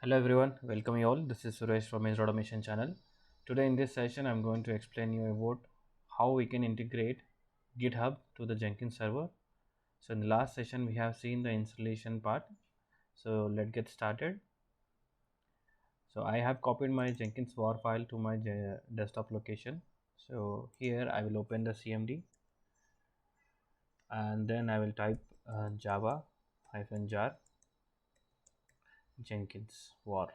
Hello everyone, welcome you all. This is Suresh from Means Automation channel. Today in this session, I'm going to explain you about how we can integrate GitHub to the Jenkins server. So in the last session, we have seen the installation part. So let's get started. So I have copied my Jenkins war file to my desktop location. So here I will open the CMD and then I will type java -jar Jenkins war.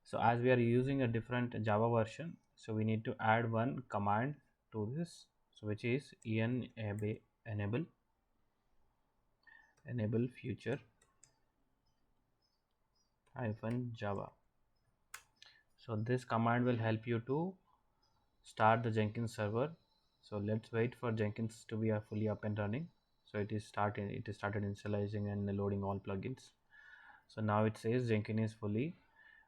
So as we are using a different Java version, so we need to add one command to this, so which is enable future -java. So this command will help you to start the Jenkins server. So let's wait for Jenkins to be fully up and running. So it is started initializing and loading all plugins. So now it says Jenkins is fully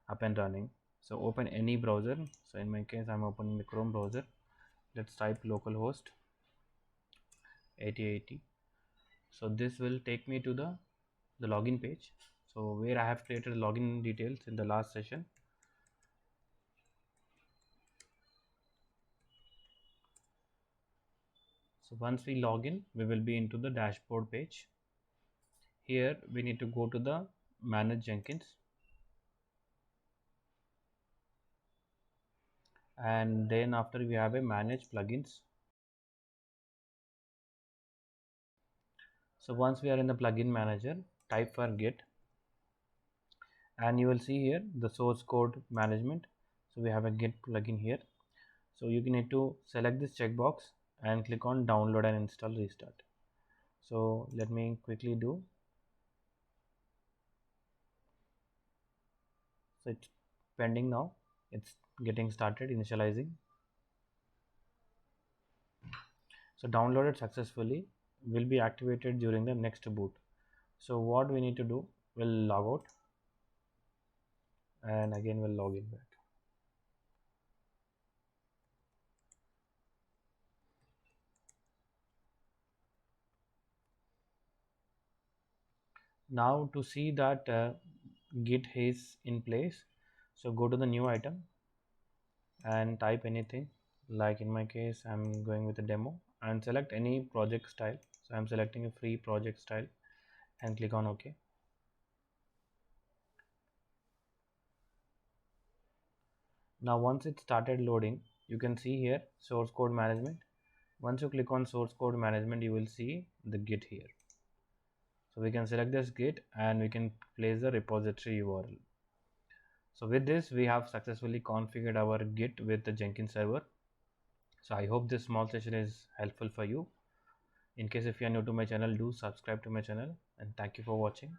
up and running. So open any browser. So in my case, I'm opening the Chrome browser. Let's type localhost 8080. So this will take me to the login page, so where I have created login details in the last session. So once we log in, we will be into the dashboard page. Here we need to go to the manage Jenkins, and then after we have a manage plugins. So once we are in the plugin manager, type for git, and you will see here the source code management. So we have a git plugin here. So you need to select this checkbox and click on download and install restart. So let me quickly do. So it's pending now. It's getting started initializing. So downloaded successfully, will be activated during the next boot. So what we need to do, we'll log out and again we'll log in back. Now to see that git is in place, so go to the new item and type anything. Like in my case, I'm going with a demo and select any project style. So I'm selecting a free project style and click on OK. Now once it started loading, you can see here source code management. Once you click on source code management, you will see the git here. So we can select this git and we can place the repository URL. So with this, we have successfully configured our git with the Jenkins server. So I hope this small session is helpful for you. In case if you are new to my channel, do subscribe to my channel, and thank you for watching.